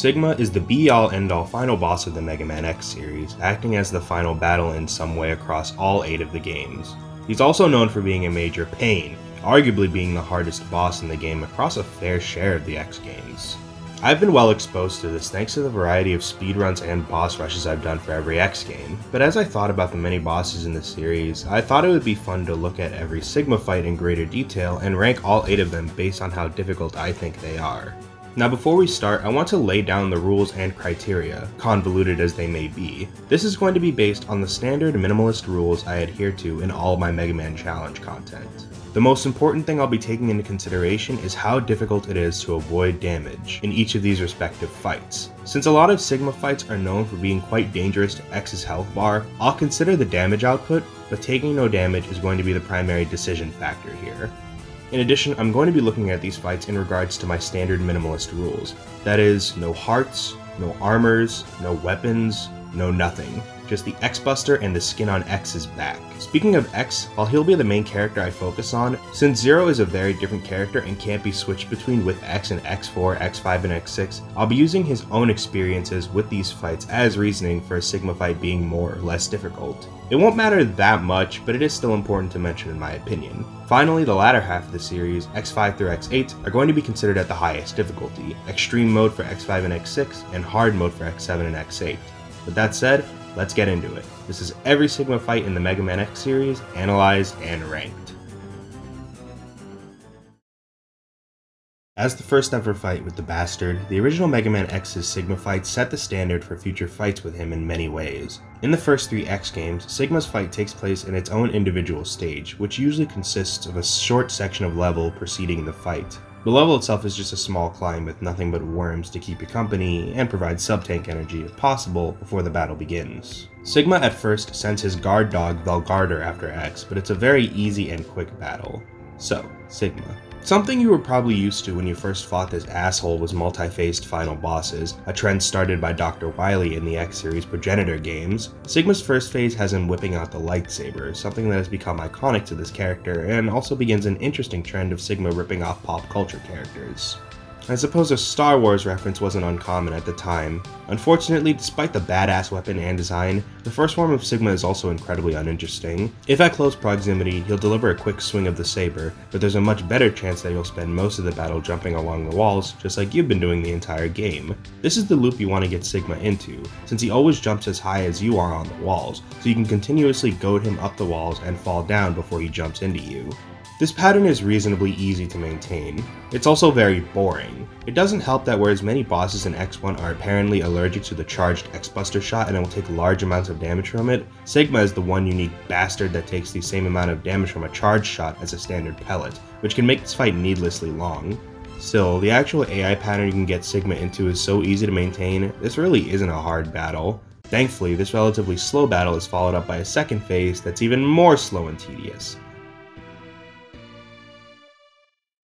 Sigma is the be-all end-all final boss of the Mega Man X series, acting as the final battle in some way across all 8 of the games. He's also known for being a major pain, arguably being the hardest boss in the game across a fair share of the X games. I've been well exposed to this thanks to the variety of speedruns and boss rushes I've done for every X game, but as I thought about the many bosses in the series, I thought it would be fun to look at every Sigma fight in greater detail and rank all 8 of them based on how difficult I think they are. Now before we start, I want to lay down the rules and criteria, convoluted as they may be. This is going to be based on the standard minimalist rules I adhere to in all of my Mega Man Challenge content. The most important thing I'll be taking into consideration is how difficult it is to avoid damage in each of these respective fights. Since a lot of Sigma fights are known for being quite dangerous to X's health bar, I'll consider the damage output, but taking no damage is going to be the primary decision factor here. In addition, I'm going to be looking at these fights in regards to my standard minimalist rules. That is, no hearts, no armors, no weapons, no nothing. Just the X-Buster and the skin on X's back. Speaking of X, while he'll be the main character I focus on, since Zero is a very different character and can't be switched between with X and X4, X5, and X6, I'll be using his own experiences with these fights as reasoning for a Sigma fight being more or less difficult. It won't matter that much, but it is still important to mention in my opinion. Finally, the latter half of the series, X5 through X8, are going to be considered at the highest difficulty, Extreme Mode for X5 and X6, and Hard Mode for X7 and X8. With that said, let's get into it. This is every Sigma fight in the Mega Man X series, analyzed and ranked. As the first ever fight with the Bastard, the original Mega Man X's Sigma fight set the standard for future fights with him in many ways. In the first 3 X games, Sigma's fight takes place in its own individual stage, which usually consists of a short section of level preceding the fight. The level itself is just a small climb with nothing but worms to keep you company and provide sub-tank energy if possible before the battle begins. Sigma at first sends his guard dog Velgarder after X, but it's a very easy and quick battle. So, Sigma. Something you were probably used to when you first fought this asshole was multi-phased final bosses, a trend started by Dr. Wily in the X-Series Progenitor games. Sigma's first phase has him whipping out the lightsaber, something that has become iconic to this character, and also begins an interesting trend of Sigma ripping off pop culture characters. I suppose a Star Wars reference wasn't uncommon at the time. Unfortunately, despite the badass weapon and design, the first form of Sigma is also incredibly uninteresting. If at close proximity, he'll deliver a quick swing of the saber, but there's a much better chance that he'll spend most of the battle jumping along the walls, just like you've been doing the entire game. This is the loop you want to get Sigma into, since he always jumps as high as you are on the walls, so you can continuously goad him up the walls and fall down before he jumps into you. This pattern is reasonably easy to maintain. It's also very boring. It doesn't help that whereas many bosses in X1 are apparently allergic to the charged X-Buster shot and it will take large amounts of damage from it, Sigma is the one unique bastard that takes the same amount of damage from a charged shot as a standard pellet, which can make this fight needlessly long. Still, the actual AI pattern you can get Sigma into is so easy to maintain, this really isn't a hard battle. Thankfully, this relatively slow battle is followed up by a second phase that's even more slow and tedious.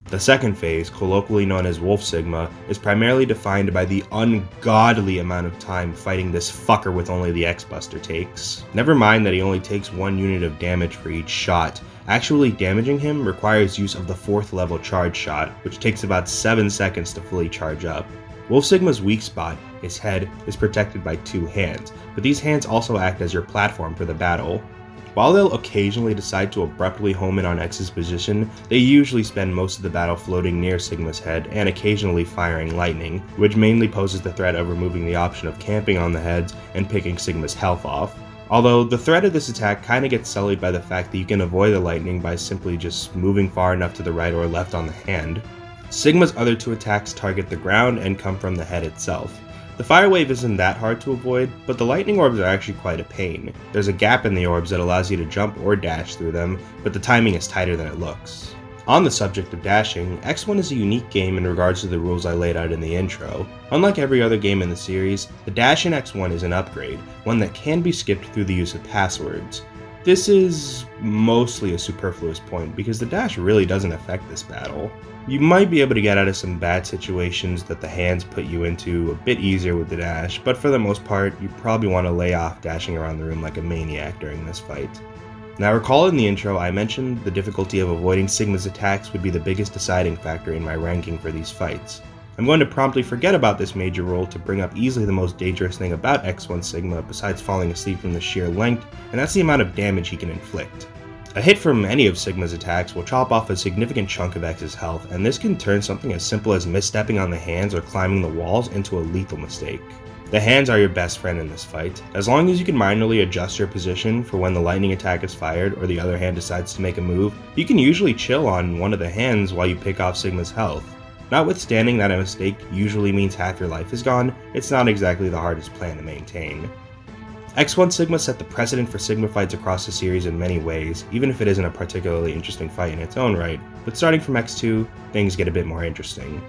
The second phase, colloquially known as Wolf Sigma, is primarily defined by the ungodly amount of time fighting this fucker with only the X-Buster takes. Never mind that he only takes 1 unit of damage for each shot. Actually damaging him requires use of the 4th level charge shot, which takes about 7 seconds to fully charge up. Wolf Sigma's weak spot, his head, is protected by 2 hands, but these hands also act as your platform for the battle. While they'll occasionally decide to abruptly home in on X's position, they usually spend most of the battle floating near Sigma's head and occasionally firing lightning, which mainly poses the threat of removing the option of camping on the heads and picking Sigma's health off. Although the threat of this attack kinda gets sullied by the fact that you can avoid the lightning by simply just moving far enough to the right or left on the hand. Sigma's other 2 attacks target the ground and come from the head itself. The fire wave isn't that hard to avoid, but the lightning orbs are actually quite a pain. There's a gap in the orbs that allows you to jump or dash through them, but the timing is tighter than it looks. On the subject of dashing, X1 is a unique game in regards to the rules I laid out in the intro. Unlike every other game in the series, the dash in X1 is an upgrade, one that can be skipped through the use of passwords. This is mostly a superfluous point because the dash really doesn't affect this battle. You might be able to get out of some bad situations that the hands put you into a bit easier with the dash, but for the most part, you probably want to lay off dashing around the room like a maniac during this fight. Now recall in the intro I mentioned the difficulty of avoiding Sigma's attacks would be the biggest deciding factor in my ranking for these fights. I'm going to promptly forget about this major rule to bring up easily the most dangerous thing about X1 Sigma besides falling asleep from the sheer length, and that's the amount of damage he can inflict. A hit from any of Sigma's attacks will chop off a significant chunk of X's health, and this can turn something as simple as misstepping on the hands or climbing the walls into a lethal mistake. The hands are your best friend in this fight. As long as you can manually adjust your position for when the lightning attack is fired or the other hand decides to make a move, you can usually chill on one of the hands while you pick off Sigma's health. Notwithstanding that a mistake usually means half your life is gone, it's not exactly the hardest plan to maintain. X1 Sigma set the precedent for Sigma fights across the series in many ways, even if it isn't a particularly interesting fight in its own right, but starting from X2, things get a bit more interesting.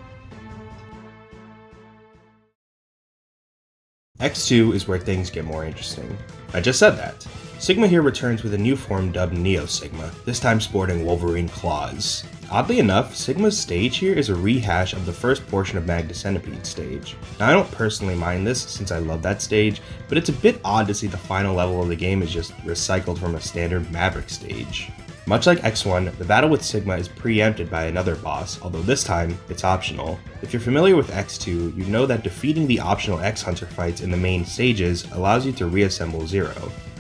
X2 is where things get more interesting. I just said that. Sigma here returns with a new form dubbed Neo Sigma, this time sporting Wolverine claws. Oddly enough, Sigma's stage here is a rehash of the first portion of Magna Centipede's stage. Now I don't personally mind this since I love that stage, but it's a bit odd to see the final level of the game is just recycled from a standard Maverick stage. Much like X1, the battle with Sigma is preempted by another boss, although this time, it's optional. If you're familiar with X2, you know that defeating the optional X-Hunter fights in the main stages allows you to reassemble Zero.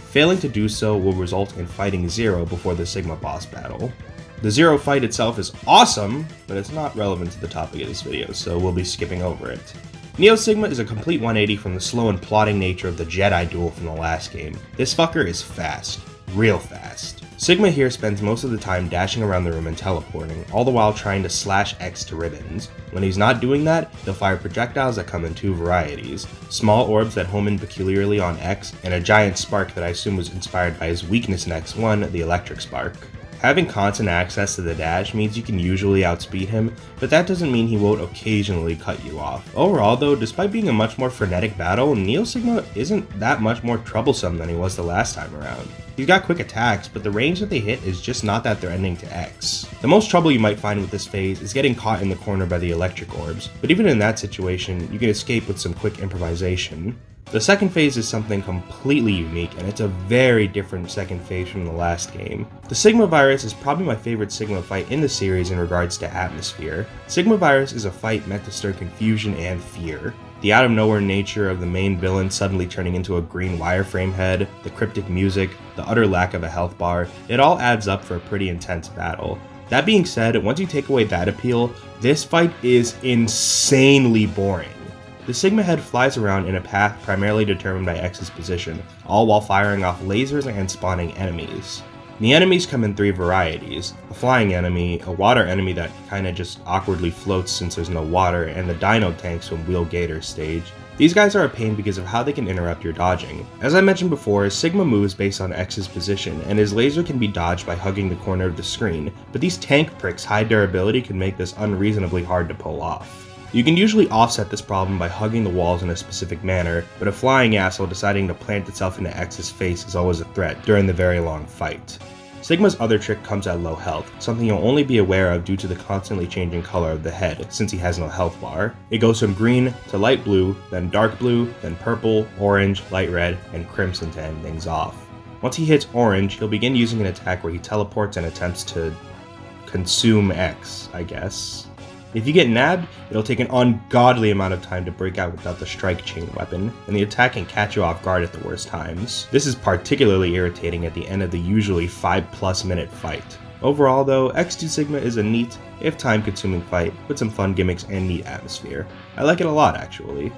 Failing to do so will result in fighting Zero before the Sigma boss battle. The Zero fight itself is awesome, but it's not relevant to the topic of this video, so we'll be skipping over it. Neo Sigma is a complete 180 from the slow and plodding nature of the Jedi duel from the last game. This fucker is fast. Real fast. Sigma here spends most of the time dashing around the room and teleporting, all the while trying to slash X to ribbons. When he's not doing that, he'll fire projectiles that come in two varieties: small orbs that home in peculiarly on X, and a giant spark that I assume was inspired by his weakness in X1, the electric spark. Having constant access to the dash means you can usually outspeed him, but that doesn't mean he won't occasionally cut you off. Overall though, despite being a much more frenetic battle, Neo Sigma isn't that much more troublesome than he was the last time around. He's got quick attacks, but the range that they hit is just not that threatening to X. The most trouble you might find with this phase is getting caught in the corner by the electric orbs, but even in that situation, you can escape with some quick improvisation. The second phase is something completely unique, and it's a very different second phase from the last game. The Sigma Virus is probably my favorite Sigma fight in the series in regards to atmosphere. Sigma Virus is a fight meant to stir confusion and fear. The out-of-nowhere nature of the main villain suddenly turning into a green wireframe head, the cryptic music, the utter lack of a health bar, it all adds up for a pretty intense battle. That being said, once you take away that appeal, this fight is insanely boring. The Sigma head flies around in a path primarily determined by X's position, all while firing off lasers and spawning enemies. The enemies come in three varieties: a flying enemy, a water enemy that kinda just awkwardly floats since there's no water, and the dino tanks from Wheel Gator's stage. These guys are a pain because of how they can interrupt your dodging. As I mentioned before, Sigma moves based on X's position, and his laser can be dodged by hugging the corner of the screen, but these tank pricks' high durability can make this unreasonably hard to pull off. You can usually offset this problem by hugging the walls in a specific manner, but a flying asshole deciding to plant itself into X's face is always a threat during the very long fight. Sigma's other trick comes at low health, something you'll only be aware of due to the constantly changing color of the head, since he has no health bar. It goes from green to light blue, then dark blue, then purple, orange, light red, and crimson to end things off. Once he hits orange, he'll begin using an attack where he teleports and attempts to consume X, I guess. If you get nabbed, it'll take an ungodly amount of time to break out without the strike chain weapon, and the attack can catch you off guard at the worst times. This is particularly irritating at the end of the usually 5+ minute fight. Overall though, X2 Sigma is a neat, if time-consuming fight, with some fun gimmicks and neat atmosphere. I like it a lot actually.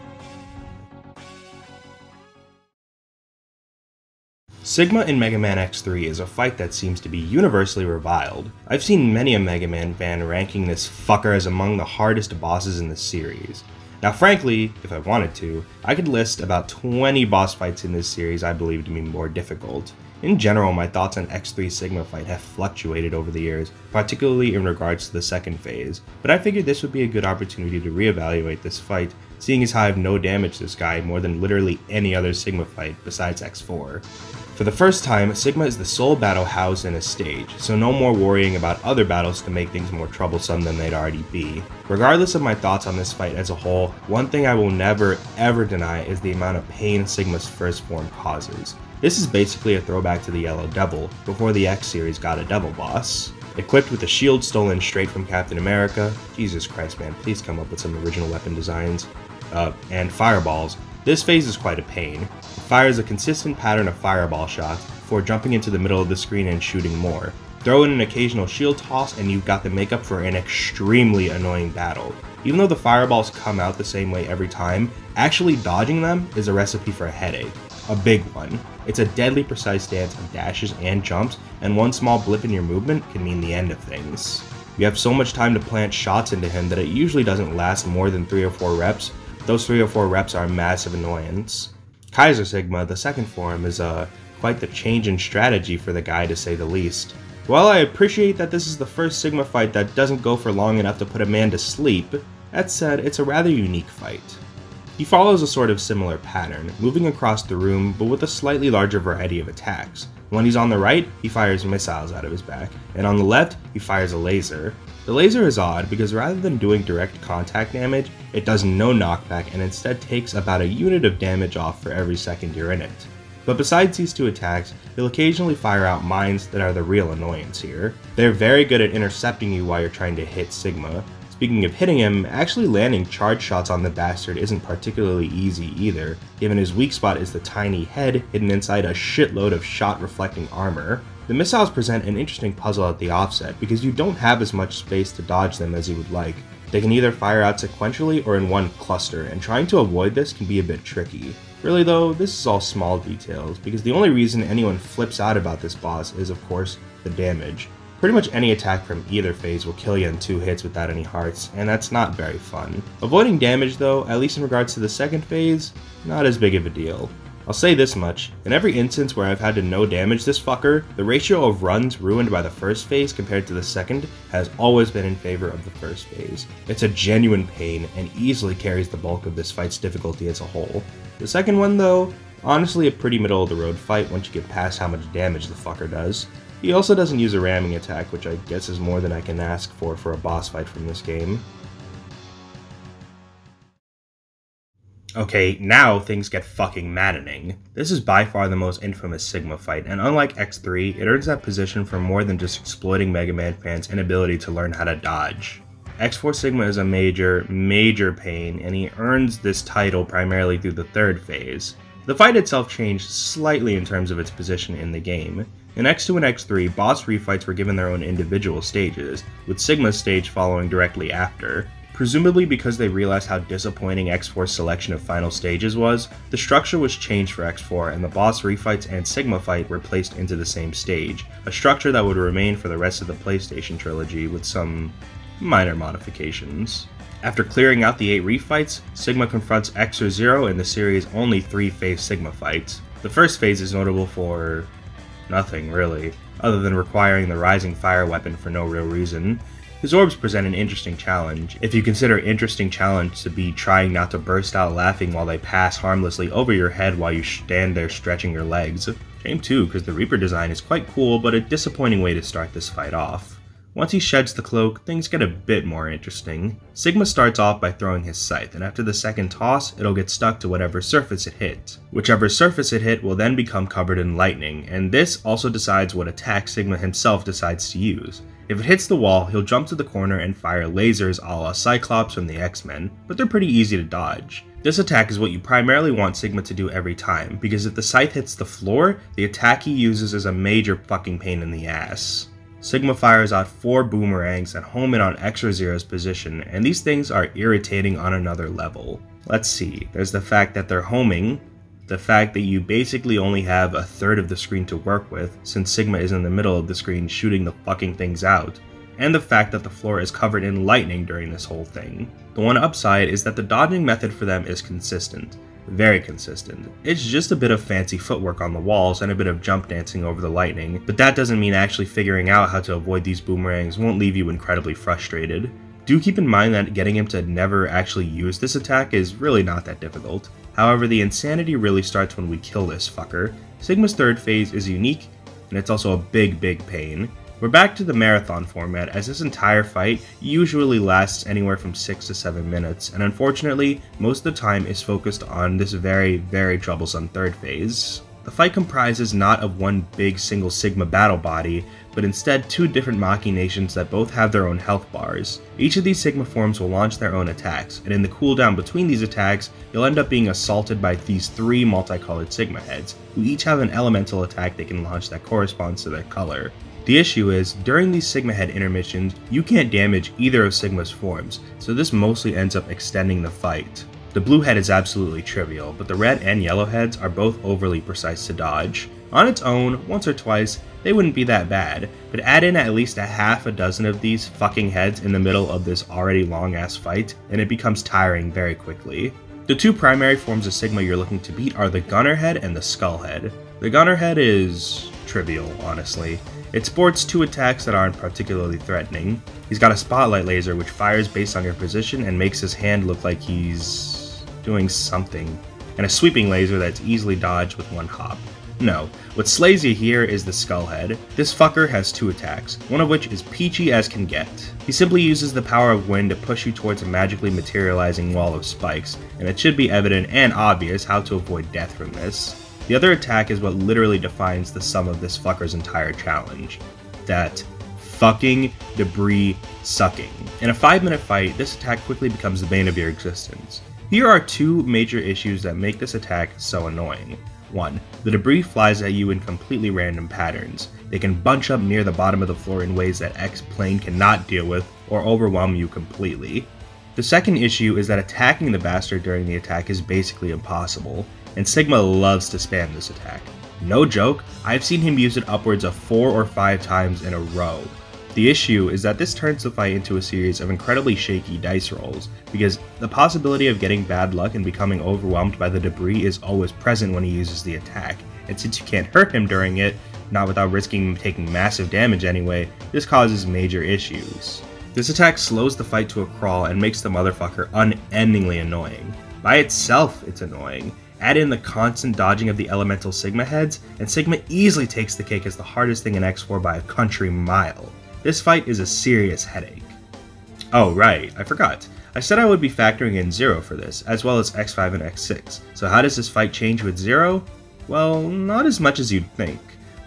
Sigma in Mega Man X3 is a fight that seems to be universally reviled. I've seen many a Mega Man fan ranking this fucker as among the hardest bosses in the series. Now frankly, if I wanted to, I could list about 20 boss fights in this series I believe to be more difficult. In general, my thoughts on X3 Sigma fight have fluctuated over the years, particularly in regards to the second phase, but I figured this would be a good opportunity to reevaluate this fight, seeing as how I've no damaged this guy more than literally any other Sigma fight besides X4. For the first time, Sigma is the sole battle housed in a stage, so no more worrying about other battles to make things more troublesome than they'd already be. Regardless of my thoughts on this fight as a whole, one thing I will never ever deny is the amount of pain Sigma's first form causes. This is basically a throwback to the Yellow Devil, before the X series got a Devil boss. Equipped with a shield stolen straight from Captain America, Jesus Christ man, please come up with some original weapon designs, and fireballs, this phase is quite a pain. It fires a consistent pattern of fireball shots before jumping into the middle of the screen and shooting more. Throw in an occasional shield toss and you've got the makeup for an extremely annoying battle. Even though the fireballs come out the same way every time, actually dodging them is a recipe for a headache. A big one. It's a deadly precise dance of dashes and jumps, and one small blip in your movement can mean the end of things. You have so much time to plant shots into him that it usually doesn't last more than 3 or 4 reps. Those 3 or 4 reps are a massive annoyance. Kaiser Sigma, the second form, is quite the change in strategy for the guy, to say the least. While I appreciate that this is the first Sigma fight that doesn't go for long enough to put a man to sleep, that said, it's a rather unique fight. He follows a sort of similar pattern, moving across the room but with a slightly larger variety of attacks. When he's on the right, he fires missiles out of his back, and on the left, he fires a laser. The laser is odd because rather than doing direct contact damage, it does no knockback and instead takes about a unit of damage off for every second you're in it. But besides these 2 attacks, he'll occasionally fire out mines that are the real annoyance here. They're very good at intercepting you while you're trying to hit Sigma. Speaking of hitting him, actually landing charge shots on the bastard isn't particularly easy either, given his weak spot is the tiny head hidden inside a shitload of shot-reflecting armor. The missiles present an interesting puzzle at the offset because you don't have as much space to dodge them as you would like. They can either fire out sequentially or in one cluster, and trying to avoid this can be a bit tricky. Really though, this is all small details, because the only reason anyone flips out about this boss is of course the damage. Pretty much any attack from either phase will kill you in 2 hits without any hearts, and that's not very fun. Avoiding damage though, at least in regards to the second phase, not as big of a deal. I'll say this much, in every instance where I've had to no damage this fucker, the ratio of runs ruined by the first phase compared to the second has always been in favor of the first phase. It's a genuine pain and easily carries the bulk of this fight's difficulty as a whole. The second one though, honestly a pretty middle of the road fight once you get past how much damage the fucker does. He also doesn't use a ramming attack, which I guess is more than I can ask for a boss fight from this game. Okay, now things get fucking maddening. This is by far the most infamous Sigma fight, and unlike X3, it earns that position for more than just exploiting Mega Man fans' inability to learn how to dodge. X4 Sigma is a major pain, and he earns this title primarily through the third phase. The fight itself changed slightly in terms of its position in the game. In X2 and X3, boss refights were given their own individual stages, with Sigma's stage following directly after. Presumably because they realized how disappointing X4's selection of final stages was, the structure was changed for X4 and the boss refights and Sigma fight were placed into the same stage, a structure that would remain for the rest of the PlayStation trilogy with some minor modifications. After clearing out the 8 refights, Sigma confronts X or Zero in the series' only 3-phase Sigma fights. The first phase is notable for nothing, really, other than requiring the rising fire weapon for no real reason. His orbs present an interesting challenge, if you consider interesting challenge to be trying not to burst out laughing while they pass harmlessly over your head while you stand there stretching your legs. Shame too, because the Reaper design is quite cool, but a disappointing way to start this fight off. Once he sheds the cloak, things get a bit more interesting. Sigma starts off by throwing his scythe, and after the second toss, it'll get stuck to whatever surface it hit. Whichever surface it hit will then become covered in lightning, and this also decides what attack Sigma himself decides to use. If it hits the wall, he'll jump to the corner and fire lasers a la Cyclops from the X-Men, but they're pretty easy to dodge. This attack is what you primarily want Sigma to do every time, because if the scythe hits the floor, the attack he uses is a major fucking pain in the ass. Sigma fires out 4 boomerangs that home in on X or Zero's position, and these things are irritating on another level. Let's see, there's the fact that they're homing, the fact that you basically only have a third of the screen to work with, since Sigma is in the middle of the screen shooting the fucking things out, and the fact that the floor is covered in lightning during this whole thing. The one upside is that the dodging method for them is consistent. Very consistent. It's just a bit of fancy footwork on the walls and a bit of jump dancing over the lightning, but that doesn't mean actually figuring out how to avoid these boomerangs won't leave you incredibly frustrated. Do keep in mind that getting him to never actually use this attack is really not that difficult. However, the insanity really starts when we kill this fucker. Sigma's third phase is unique, and it's also a big pain. We're back to the marathon format, as this entire fight usually lasts anywhere from 6 to 7 minutes, and unfortunately, most of the time is focused on this very troublesome third phase. The The fight comprises not of one big single Sigma battle body, but instead two different machinations that both have their own health bars. Each of these Sigma forms will launch their own attacks, and in the cooldown between these attacks, you'll end up being assaulted by these three multicolored Sigma heads, who each have an elemental attack they can launch that corresponds to their color. The issue is, during these Sigma head intermissions, you can't damage either of Sigma's forms, so this mostly ends up extending the fight. The blue head is absolutely trivial, but the red and yellow heads are both overly precise to dodge. On its own, once or twice, they wouldn't be that bad, but add in at least a half a dozen of these fucking heads in the middle of this already long ass fight, and it becomes tiring very quickly. The two primary forms of Sigma you're looking to beat are the gunner head and the skull head. The gunner head is trivial, honestly. It sports two attacks that aren't particularly threatening. He's got a spotlight laser which fires based on your position and makes his hand look like he's doing something, and a sweeping laser that's easily dodged with one hop. No, what slays you here is the skull head. This fucker has two attacks, one of which is peachy as can get. He simply uses the power of wind to push you towards a magically materializing wall of spikes, and it should be evident and obvious how to avoid death from this. The other attack is what literally defines the sum of this fucker's entire challenge. That fucking debris sucking. In a 5-minute fight, this attack quickly becomes the bane of your existence. Here are two major issues that make this attack so annoying. 1. The debris flies at you in completely random patterns. They can bunch up near the bottom of the floor in ways that X plane cannot deal with or overwhelm you completely. The second issue is that attacking the bastard during the attack is basically impossible, and Sigma loves to spam this attack. No joke, I've seen him use it upwards of 4 or 5 times in a row. The issue is that this turns the fight into a series of incredibly shaky dice rolls, because the possibility of getting bad luck and becoming overwhelmed by the debris is always present when he uses the attack, and since you can't hurt him during it, not without risking taking massive damage anyway, this causes major issues. This attack slows the fight to a crawl and makes the motherfucker unendingly annoying. By itself, it's annoying. Add in the constant dodging of the elemental Sigma heads, and Sigma easily takes the cake as the hardest thing in X4 by a country mile. This fight is a serious headache. Oh right, I forgot. I said I would be factoring in Zero for this, as well as X5 and X6. So how does this fight change with Zero? Well, not as much as you'd think.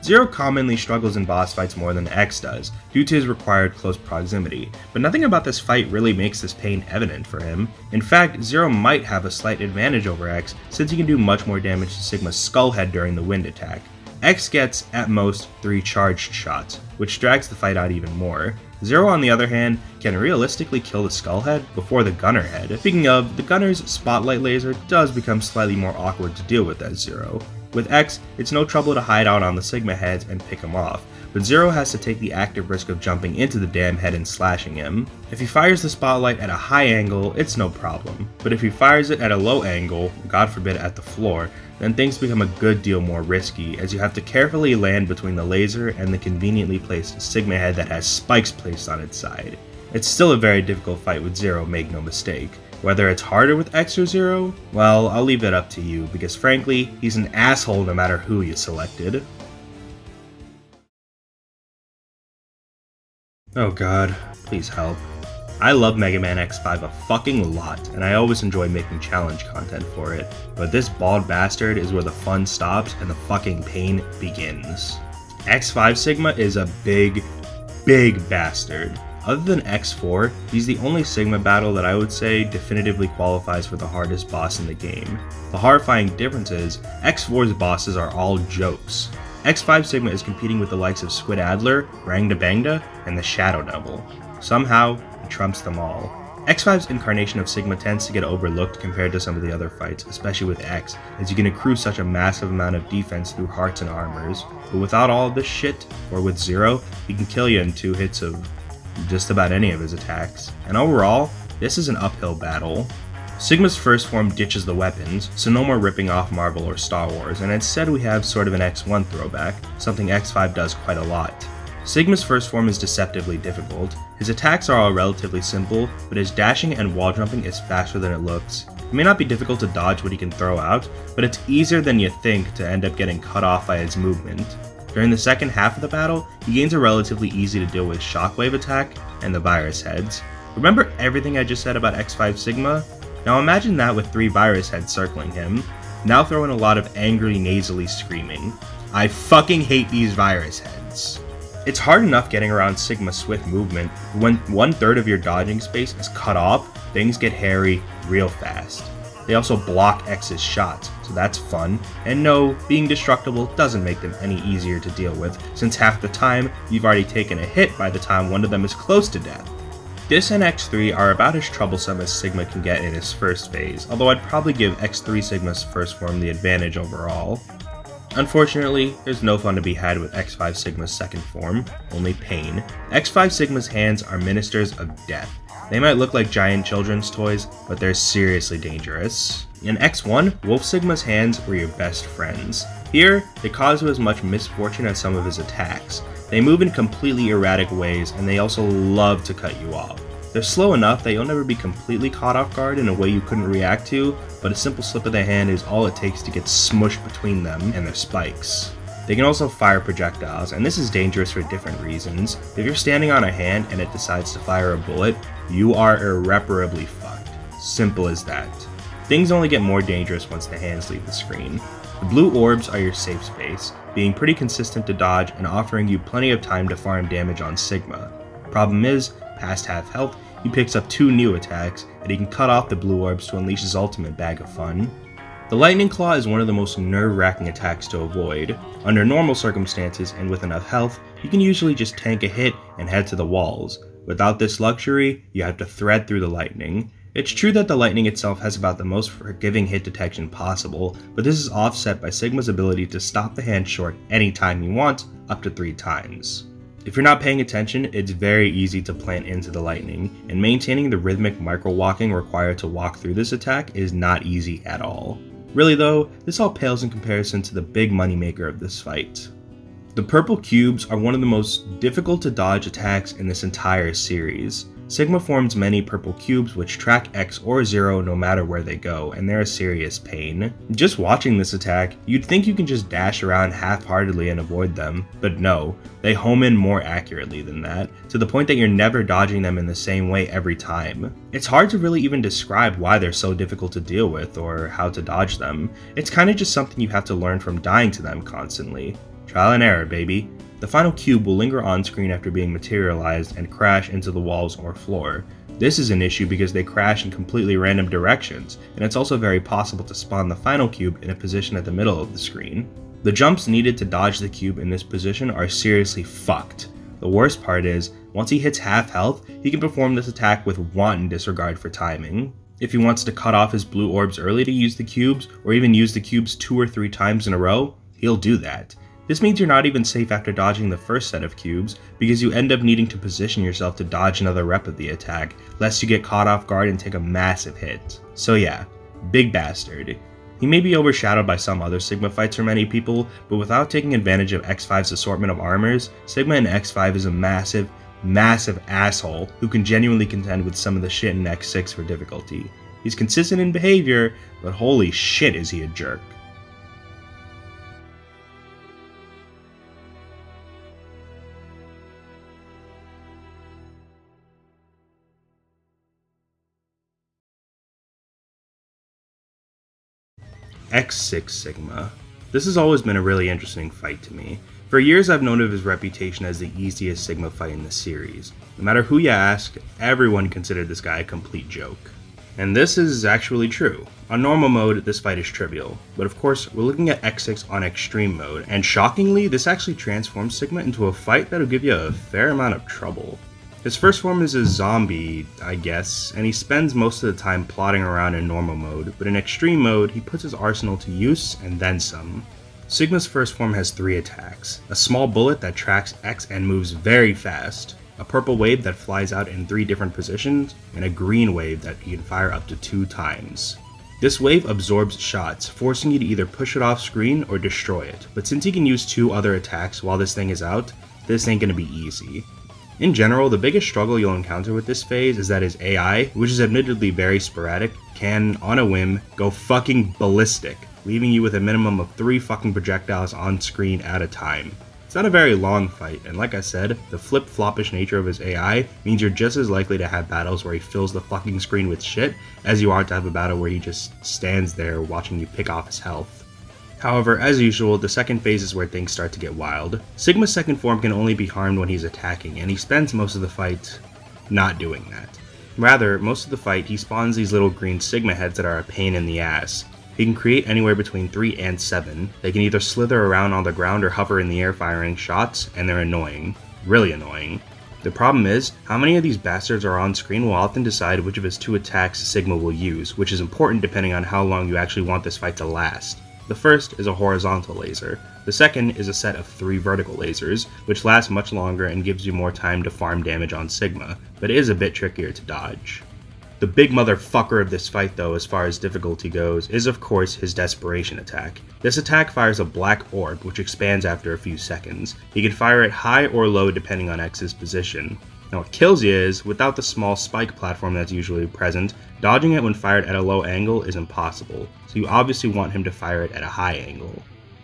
Zero commonly struggles in boss fights more than X does, due to his required close proximity, but nothing about this fight really makes this pain evident for him. In fact, Zero might have a slight advantage over X, since he can do much more damage to Sigma's skull head during the wind attack. X gets, at most, 3 charged shots, which drags the fight out even more. Zero, on the other hand, can realistically kill the skull head before the gunner head. Speaking of, the gunner's spotlight laser does become slightly more awkward to deal with as Zero. With X, it's no trouble to hide out on the Sigma heads and pick him off, but Zero has to take the active risk of jumping into the damn head and slashing him. If he fires the spotlight at a high angle, it's no problem, but if he fires it at a low angle, God forbid at the floor, then things become a good deal more risky, as you have to carefully land between the laser and the conveniently placed Sigma head that has spikes placed on its side. It's still a very difficult fight with Zero, make no mistake. Whether it's harder with X or Zero, well, I'll leave it up to you, because frankly, he's an asshole no matter who you selected. Oh god, please help. I love Mega Man X5 a fucking lot, and I always enjoy making challenge content for it, but this bald bastard is where the fun stops and the fucking pain begins. X5 Sigma is a big bastard. Other than X4, he's the only Sigma battle that I would say definitively qualifies for the hardest boss in the game. The horrifying difference is, X4's bosses are all jokes. X5 Sigma is competing with the likes of Squid Adler, Rangda Bangda, and the Shadow Devil. Somehow, he trumps them all. X5's incarnation of Sigma tends to get overlooked compared to some of the other fights, especially with X, as you can accrue such a massive amount of defense through hearts and armors. But without all of this shit, or with Zero, he can kill you in 2 hits of just about any of his attacks. And overall, this is an uphill battle. Sigma's first form ditches the weapons, so no more ripping off Marvel or Star Wars, and instead we have sort of an X1 throwback, something X5 does quite a lot. Sigma's first form is deceptively difficult. His attacks are all relatively simple, but his dashing and wall jumping is faster than it looks. It may not be difficult to dodge what he can throw out, but it's easier than you think to end up getting cut off by his movement. During the second half of the battle, he gains a relatively easy to deal with shockwave attack and the virus heads. Remember everything I just said about X5 Sigma? Now imagine that with 3 virus heads circling him. Now throw in a lot of angry nasally screaming. I fucking hate these virus heads. It's hard enough getting around Sigma's swift movement, but when 1/3 of your dodging space is cut off, things get hairy real fast. They also block X's shots, so that's fun, and no, being destructible doesn't make them any easier to deal with, since half the time, you've already taken a hit by the time one of them is close to death. This and X3 are about as troublesome as Sigma can get in his first phase, although I'd probably give X3 Sigma's first form the advantage overall. Unfortunately, there's no fun to be had with X5 Sigma's second form, only pain. X5 Sigma's hands are ministers of death. They might look like giant children's toys, but they're seriously dangerous. In X1, Wolf Sigma's hands were your best friends. Here, they cause you as much misfortune as some of his attacks. They move in completely erratic ways, and they also love to cut you off. They're slow enough that you'll never be completely caught off guard in a way you couldn't react to, but a simple slip of the hand is all it takes to get smushed between them and their spikes. They can also fire projectiles, and this is dangerous for different reasons. If you're standing on a hand and it decides to fire a bullet, you are irreparably fucked. Simple as that. Things only get more dangerous once the hands leave the screen. The blue orbs are your safe space, being pretty consistent to dodge and offering you plenty of time to farm damage on Sigma. Problem is, past half health, he picks up 2 new attacks, and he can cut off the blue orbs to unleash his ultimate bag of fun. The Lightning Claw is one of the most nerve-wracking attacks to avoid. Under normal circumstances and with enough health, you can usually just tank a hit and head to the walls. Without this luxury, you have to thread through the lightning. It's true that the lightning itself has about the most forgiving hit detection possible, but this is offset by Sigma's ability to stop the hand short anytime you want, up to 3 times. If you're not paying attention, it's very easy to plant into the lightning, and maintaining the rhythmic micro-walking required to walk through this attack is not easy at all. Really though, this all pales in comparison to the big moneymaker of this fight. The purple cubes are one of the most difficult to dodge attacks in this entire series. Sigma forms many purple cubes which track X or 0 no matter where they go, and they're a serious pain. Just watching this attack, you'd think you can just dash around half-heartedly and avoid them, but no, they home in more accurately than that, to the point that you're never dodging them in the same way every time. It's hard to really even describe why they're so difficult to deal with or how to dodge them. It's kinda just something you have to learn from dying to them constantly. Trial and error, baby. The final cube will linger on screen after being materialized and crash into the walls or floor. This is an issue because they crash in completely random directions, and it's also very possible to spawn the final cube in a position at the middle of the screen. The jumps needed to dodge the cube in this position are seriously fucked. The worst part is, once he hits half health, he can perform this attack with wanton disregard for timing. If he wants to cut off his blue orbs early to use the cubes, or even use the cubes 2 or 3 times in a row, he'll do that. This means you're not even safe after dodging the first set of cubes, because you end up needing to position yourself to dodge another rep of the attack, lest you get caught off guard and take a massive hit. So yeah, big bastard. He may be overshadowed by some other Sigma fights for many people, but without taking advantage of X5's assortment of armors, Sigma in X5 is a massive asshole who can genuinely contend with some of the shit in X6 for difficulty. He's consistent in behavior, but holy shit is he a jerk. X6 Sigma. This has always been a really interesting fight to me. For years I've known of his reputation as the easiest Sigma fight in the series. No matter who you ask, everyone considered this guy a complete joke. And this is actually true. On normal mode, this fight is trivial, but of course, we're looking at X6 on extreme mode, and shockingly, this actually transforms Sigma into a fight that'll give you a fair amount of trouble. His first form is a zombie, I guess, and he spends most of the time plodding around in normal mode, but in extreme mode, he puts his arsenal to use and then some. Sigma's first form has 3 attacks: a small bullet that tracks X and moves very fast, a purple wave that flies out in 3 different positions, and a green wave that you can fire up to 2 times. This wave absorbs shots, forcing you to either push it off screen or destroy it, but since he can use 2 other attacks while this thing is out, this ain't gonna be easy. In general, the biggest struggle you'll encounter with this phase is that his AI, which is admittedly very sporadic, can, on a whim, go fucking ballistic, leaving you with a minimum of 3 fucking projectiles on screen at a time. It's not a very long fight, and like I said, the flip-floppish nature of his AI means you're just as likely to have battles where he fills the fucking screen with shit as you are to have a battle where he just stands there watching you pick off his health. However, as usual, the second phase is where things start to get wild. Sigma's second form can only be harmed when he's attacking, and he spends most of the fight not doing that. Rather, most of the fight, he spawns these little green Sigma heads that are a pain in the ass. He can create anywhere between 3 and 7. They can either slither around on the ground or hover in the air firing shots, and they're annoying. Really annoying. The problem is, how many of these bastards are on screen will often decide which of his 2 attacks Sigma will use, which is important depending on how long you actually want this fight to last. The first is a horizontal laser. The second is a set of 3 vertical lasers, which last much longer and gives you more time to farm damage on Sigma, but it is a bit trickier to dodge. The big motherfucker of this fight though, as far as difficulty goes, is of course his desperation attack. This attack fires a black orb, which expands after a few seconds. He can fire it high or low depending on X's position. Now what kills you is, without the small spike platform that's usually present, dodging it when fired at a low angle is impossible, so you obviously want him to fire it at a high angle.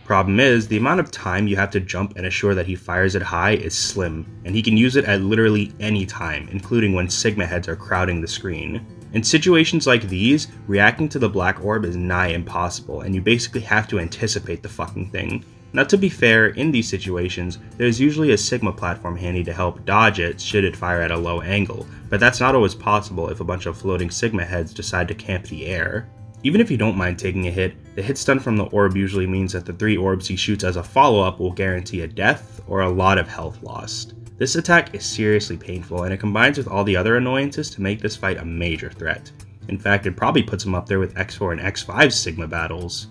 Problem is, the amount of time you have to jump and assure that he fires it high is slim, and he can use it at literally any time, including when Sigma heads are crowding the screen. In situations like these, reacting to the black orb is nigh impossible, and you basically have to anticipate the fucking thing. Now to be fair, in these situations, there's usually a Sigma platform handy to help dodge it should it fire at a low angle, but that's not always possible if a bunch of floating Sigma heads decide to camp the air. Even if you don't mind taking a hit, the hit stun from the orb usually means that the 3 orbs he shoots as a follow-up will guarantee a death or a lot of health lost. This attack is seriously painful, and it combines with all the other annoyances to make this fight a major threat. In fact, it probably puts him up there with X4 and X5 Sigma battles.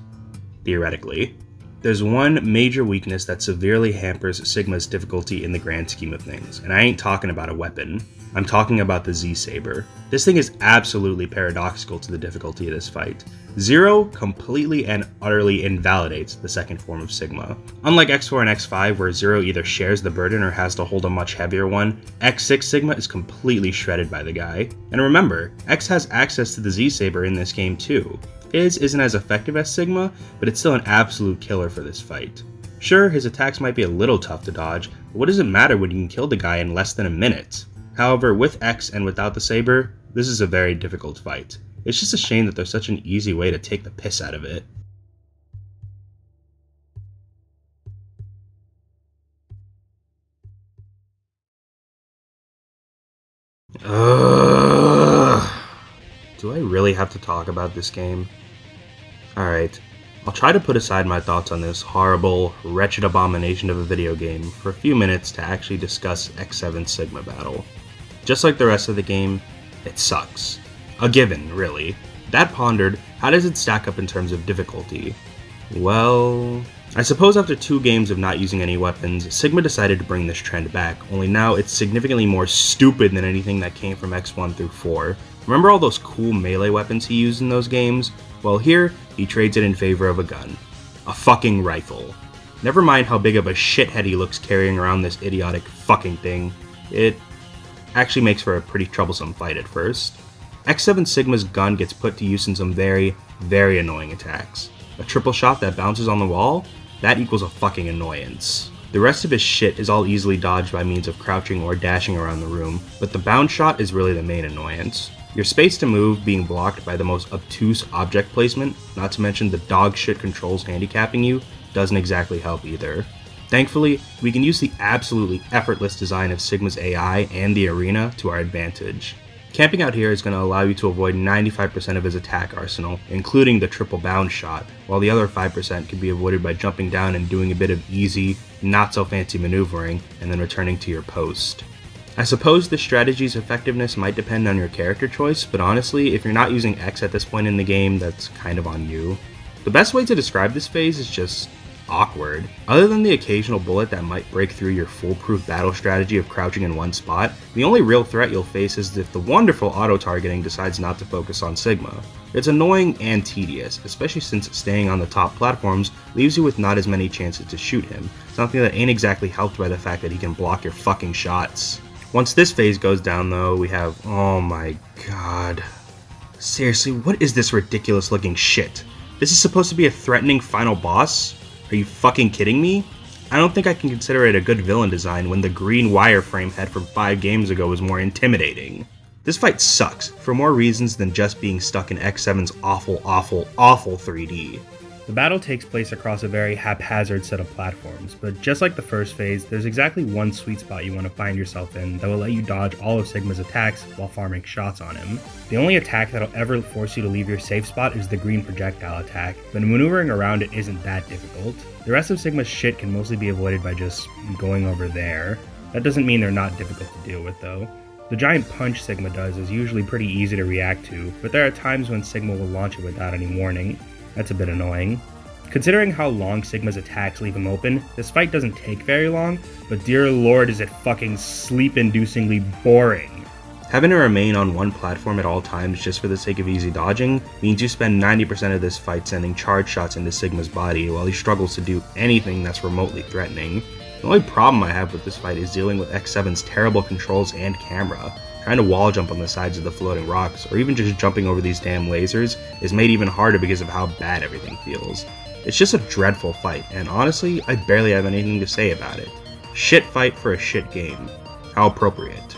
Theoretically. There's one major weakness that severely hampers Sigma's difficulty in the grand scheme of things, and I ain't talking about a weapon. I'm talking about the Z-Saber. This thing is absolutely paradoxical to the difficulty of this fight. Zero completely and utterly invalidates the second form of Sigma. Unlike X4 and X5, where Zero either shares the burden or has to hold a much heavier one, X6 Sigma is completely shredded by the guy. And remember, X has access to the Z-Saber in this game too. His isn't as effective as Sigma, but it's still an absolute killer for this fight. Sure, his attacks might be a little tough to dodge, but what does it matter when you can kill the guy in less than a minute? However, with X and without the Saber, this is a very difficult fight. It's just a shame that there's such an easy way to take the piss out of it. Do I really have to talk about this game? Alright, I'll try to put aside my thoughts on this horrible, wretched abomination of a video game for a few minutes to actually discuss X7 Sigma Battle. Just like the rest of the game, it sucks. A given, really. That pondered, how does it stack up in terms of difficulty? Well, I suppose after 2 games of not using any weapons, Sigma decided to bring this trend back, only now it's significantly more stupid than anything that came from X1 through 4. Remember all those cool melee weapons he used in those games? Well here, he trades it in favor of a gun. A fucking rifle. Never mind how big of a shithead he looks carrying around this idiotic fucking thing. It actually makes for a pretty troublesome fight at first. X7 Sigma's gun gets put to use in some very, very annoying attacks. A triple shot that bounces on the wall? That equals a fucking annoyance. The rest of his shit is all easily dodged by means of crouching or dashing around the room, but the bounce shot is really the main annoyance. Your space to move being blocked by the most obtuse object placement, not to mention the dog shit controls handicapping you, doesn't exactly help either. Thankfully, we can use the absolutely effortless design of Sigma's AI and the arena to our advantage. Camping out here is going to allow you to avoid 95% of his attack arsenal, including the triple bounce shot, while the other 5% can be avoided by jumping down and doing a bit of easy, not so fancy maneuvering, and then returning to your post. I suppose this strategy's effectiveness might depend on your character choice, but honestly, if you're not using X at this point in the game, that's kind of on you. The best way to describe this phase is just awkward. Other than the occasional bullet that might break through your foolproof battle strategy of crouching in one spot, the only real threat you'll face is if the wonderful auto-targeting decides not to focus on Sigma. It's annoying and tedious, especially since staying on the top platforms leaves you with not as many chances to shoot him, something that ain't exactly helped by the fact that he can block your fucking shots. Once this phase goes down though, we have, oh my god. Seriously, what is this ridiculous looking shit? This is supposed to be a threatening final boss? Are you fucking kidding me? I don't think I can consider it a good villain design when the green wireframe head from 5 games ago was more intimidating. This fight sucks, for more reasons than just being stuck in X7's awful 3D. The battle takes place across a very haphazard set of platforms, but just like the first phase, there's exactly one sweet spot you want to find yourself in that will let you dodge all of Sigma's attacks while farming shots on him. The only attack that'll ever force you to leave your safe spot is the green projectile attack, but maneuvering around it isn't that difficult. The rest of Sigma's shit can mostly be avoided by just going over there. That doesn't mean they're not difficult to deal with though. The giant punch Sigma does is usually pretty easy to react to, but there are times when Sigma will launch it without any warning. That's a bit annoying. Considering how long Sigma's attacks leave him open, this fight doesn't take very long, but dear lord is it fucking sleep-inducingly boring. Having to remain on one platform at all times just for the sake of easy dodging means you spend 90% of this fight sending charge shots into Sigma's body while he struggles to do anything that's remotely threatening. The only problem I have with this fight is dealing with X7's terrible controls and camera. Trying to wall jump on the sides of the floating rocks, or even just jumping over these damn lasers, is made even harder because of how bad everything feels. It's just a dreadful fight, and honestly, I barely have anything to say about it. Shit fight for a shit game. How appropriate.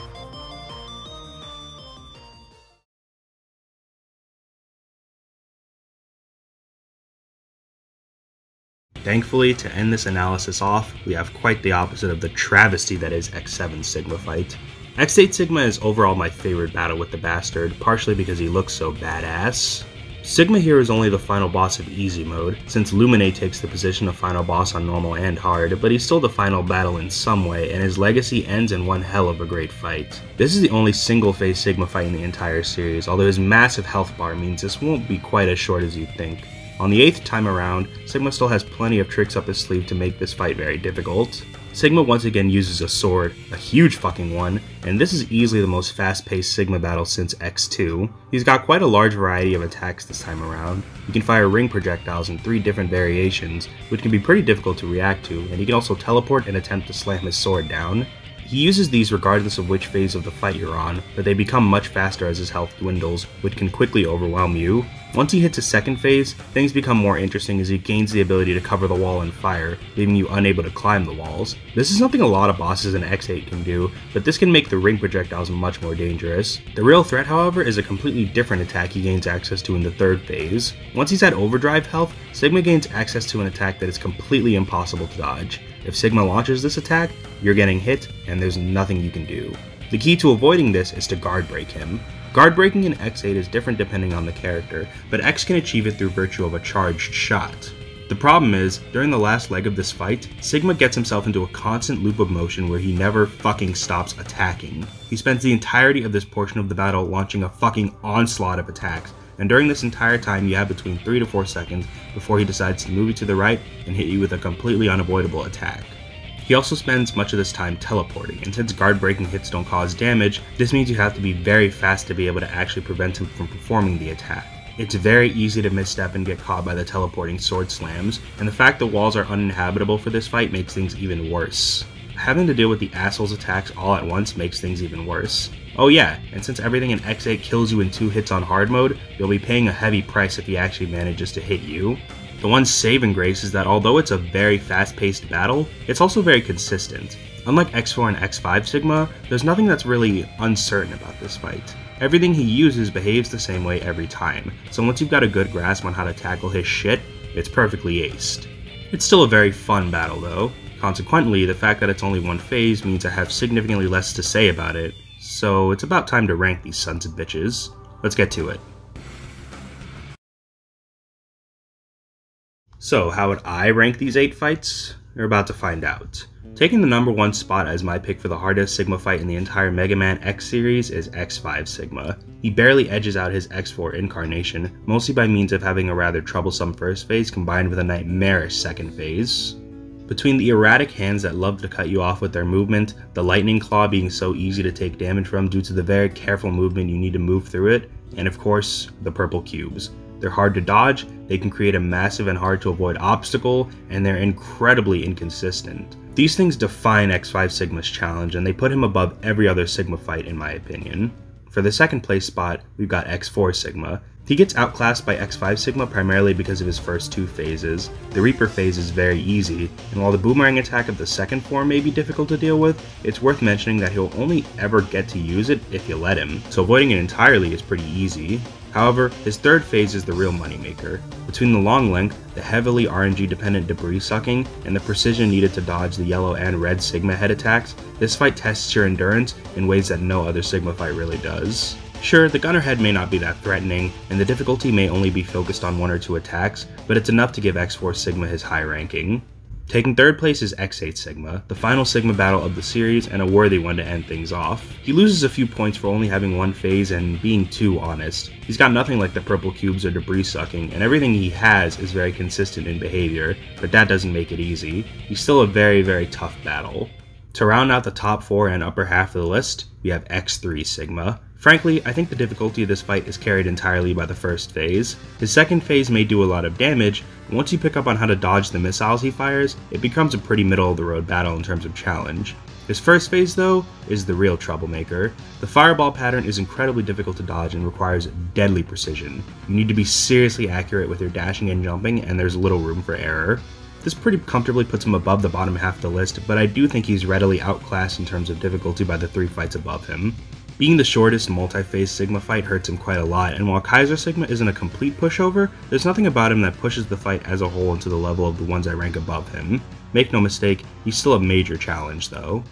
Thankfully, to end this analysis off, we have quite the opposite of the travesty that is X7's Sigma fight. X8 Sigma is overall my favorite battle with the Bastard, partially because he looks so badass. Sigma here is only the final boss of easy mode, since Lumine takes the position of final boss on normal and hard, but he's still the final battle in some way, and his legacy ends in one hell of a great fight. This is the only single-phase Sigma fight in the entire series, although his massive health bar means this won't be quite as short as you'd think. On the 8th time around, Sigma still has plenty of tricks up his sleeve to make this fight very difficult. Sigma once again uses a sword, a huge fucking one, and this is easily the most fast-paced Sigma battle since X2. He's got quite a large variety of attacks this time around. He can fire ring projectiles in 3 different variations, which can be pretty difficult to react to, and he can also teleport and attempt to slam his sword down. He uses these regardless of which phase of the fight you're on, but they become much faster as his health dwindles, which can quickly overwhelm you. Once he hits his second phase, things become more interesting as he gains the ability to cover the wall and fire, leaving you unable to climb the walls. This is something a lot of bosses in X8 can do, but this can make the ring projectiles much more dangerous. The real threat, however, is a completely different attack he gains access to in the third phase. Once he's at overdrive health, Sigma gains access to an attack that is completely impossible to dodge. If Sigma launches this attack, you're getting hit, and there's nothing you can do. The key to avoiding this is to guard break him. Guard breaking in X8 is different depending on the character, but X can achieve it through virtue of a charged shot. The problem is, during the last leg of this fight, Sigma gets himself into a constant loop of motion where he never fucking stops attacking. He spends the entirety of this portion of the battle launching a fucking onslaught of attacks, and during this entire time you have between 3 to 4 seconds before he decides to move you to the right and hit you with a completely unavoidable attack. He also spends much of this time teleporting, and since guard breaking hits don't cause damage, this means you have to be very fast to be able to actually prevent him from performing the attack. It's very easy to misstep and get caught by the teleporting sword slams, and the fact the walls are uninhabitable for this fight makes things even worse. Having to deal with the asshole's attacks all at once makes things even worse. Oh yeah, and since everything in X8 kills you in 2 hits on hard mode, you'll be paying a heavy price if he actually manages to hit you. The one saving grace is that although it's a very fast-paced battle, it's also very consistent. Unlike X4 and X5 Sigma, there's nothing that's really uncertain about this fight. Everything he uses behaves the same way every time, so once you've got a good grasp on how to tackle his shit, it's perfectly aced. It's still a very fun battle though. Consequently, the fact that it's only one phase means I have significantly less to say about it, so it's about time to rank these sons of bitches. Let's get to it. So, how would I rank these 8 fights? You're about to find out. Taking the number 1 spot as my pick for the hardest Sigma fight in the entire Mega Man X series is X5 Sigma. He barely edges out his X4 incarnation, mostly by means of having a rather troublesome first phase combined with a nightmarish second phase. Between the erratic hands that love to cut you off with their movement, the lightning claw being so easy to take damage from due to the very careful movement you need to move through it, and of course, the purple cubes. They're hard to dodge, they can create a massive and hard to avoid obstacle, and they're incredibly inconsistent. These things define X5 Sigma's challenge, and they put him above every other Sigma fight in my opinion. For the second place spot, we've got X4 Sigma. He gets outclassed by X5 Sigma primarily because of his first two phases. The Reaper phase is very easy, and while the boomerang attack of the second form may be difficult to deal with, it's worth mentioning that he'll only ever get to use it if you let him, so avoiding it entirely is pretty easy. However, his third phase is the real moneymaker. Between the long length, the heavily RNG dependent debris sucking, and the precision needed to dodge the yellow and red Sigma head attacks, this fight tests your endurance in ways that no other Sigma fight really does. Sure, the gunner head may not be that threatening, and the difficulty may only be focused on one or two attacks, but it's enough to give X4 Sigma his high ranking. Taking third place is X8 Sigma, the final Sigma battle of the series and a worthy one to end things off. He loses a few points for only having one phase and being too honest. He's got nothing like the purple cubes or debris sucking, and everything he has is very consistent in behavior, but that doesn't make it easy. He's still a very tough battle. To round out the top 4 and upper half of the list, we have X3 Sigma. Frankly, I think the difficulty of this fight is carried entirely by the first phase. His second phase may do a lot of damage, but once you pick up on how to dodge the missiles he fires, it becomes a pretty middle-of-the-road battle in terms of challenge. His first phase, though, is the real troublemaker. The fireball pattern is incredibly difficult to dodge and requires deadly precision. You need to be seriously accurate with your dashing and jumping, and there's little room for error. This pretty comfortably puts him above the bottom half of the list, but I do think he's readily outclassed in terms of difficulty by the 3 fights above him. Being the shortest multi-phase Sigma fight hurts him quite a lot, and while Kaiser Sigma isn't a complete pushover, there's nothing about him that pushes the fight as a whole into the level of the ones I rank above him. Make no mistake, he's still a major challenge though.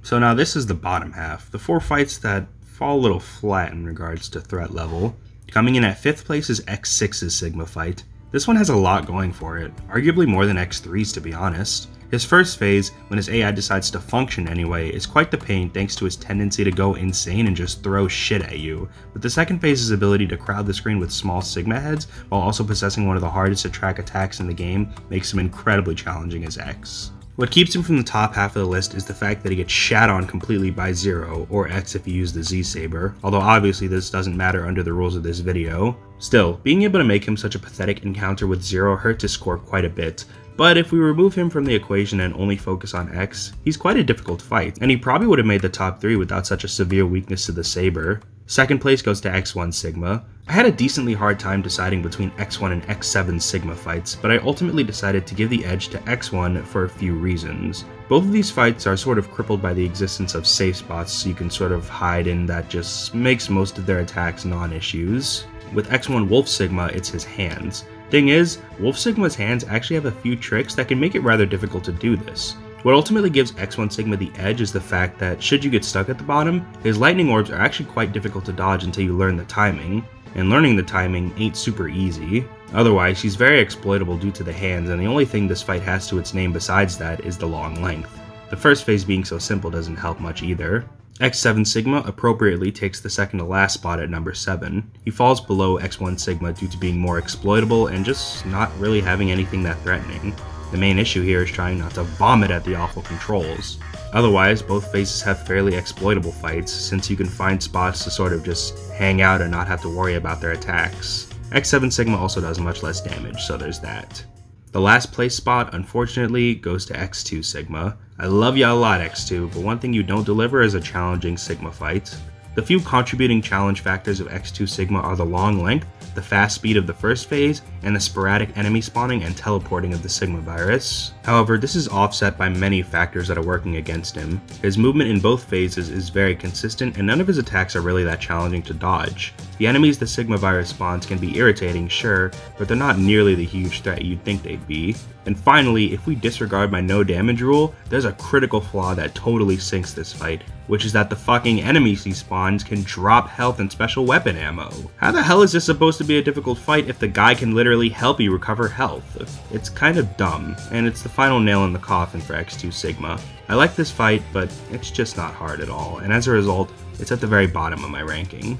So now this is the bottom half, the 4 fights that fall a little flat in regards to threat level. Coming in at 5th place is X6's Sigma fight. This one has a lot going for it, arguably more than X3's to be honest. His first phase, when his AI decides to function anyway, is quite the pain thanks to his tendency to go insane and just throw shit at you, but the second phase's ability to crowd the screen with small Sigma heads while also possessing one of the hardest to track attacks in the game makes him incredibly challenging as X. What keeps him from the top half of the list is the fact that he gets shat on completely by Zero, or X if you use the Z-Saber, although obviously this doesn't matter under the rules of this video. Still, being able to make him such a pathetic encounter with Zero hurts his score quite a bit, but if we remove him from the equation and only focus on X, he's quite a difficult fight, and he probably would have made the top 3 without such a severe weakness to the Saber. Second place goes to X1 Sigma. I had a decently hard time deciding between X1 and X7 Sigma fights, but I ultimately decided to give the edge to X1 for a few reasons. Both of these fights are sort of crippled by the existence of safe spots so you can sort of hide in that just makes most of their attacks non-issues. With X1 Wolf Sigma, it's his hands. Thing is, Wolf Sigma's hands actually have a few tricks that can make it rather difficult to do this. What ultimately gives X1 Sigma the edge is the fact that, should you get stuck at the bottom, his lightning orbs are actually quite difficult to dodge until you learn the timing, and learning the timing ain't super easy. Otherwise, he's very exploitable due to the hands, and the only thing this fight has to its name besides that is the long length. The first phase being so simple doesn't help much either. X7 Sigma appropriately takes the second to last spot at number 7. He falls below X1 Sigma due to being more exploitable and just not really having anything that threatening. The main issue here is trying not to vomit at the awful controls. Otherwise, both phases have fairly exploitable fights, since you can find spots to sort of just hang out and not have to worry about their attacks. X7 Sigma also does much less damage, so there's that. The last place spot, unfortunately, goes to X2 Sigma. I love ya a lot, X2, but one thing you don't deliver is a challenging Sigma fight. The few contributing challenge factors of X2 Sigma are the long length, the fast speed of the first phase, and the sporadic enemy spawning and teleporting of the Sigma virus. However, this is offset by many factors that are working against him. His movement in both phases is very consistent, and none of his attacks are really that challenging to dodge. The enemies the Sigma virus spawns can be irritating, sure, but they're not nearly the huge threat you'd think they'd be. And finally, if we disregard my no damage rule, there's a critical flaw that totally sinks this fight, which is that the fucking enemies he spawns can drop health and special weapon ammo. How the hell is this supposed to be a difficult fight if the guy can literally help you recover health? It's kind of dumb, and it's the final nail in the coffin for X2 Sigma. I like this fight, but it's just not hard at all, and as a result, it's at the very bottom of my ranking.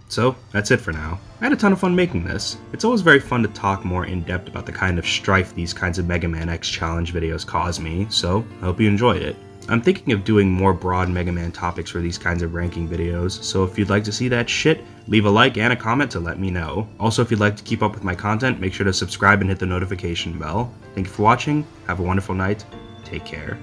So, that's it for now. I had a ton of fun making this. It's always very fun to talk more in depth about the kind of strife these kinds of Mega Man X challenge videos cause me, so I hope you enjoyed it. I'm thinking of doing more broad Mega Man topics for these kinds of ranking videos, so if you'd like to see that shit, leave a like and a comment to let me know. Also, if you'd like to keep up with my content, make sure to subscribe and hit the notification bell. Thank you for watching, have a wonderful night, take care.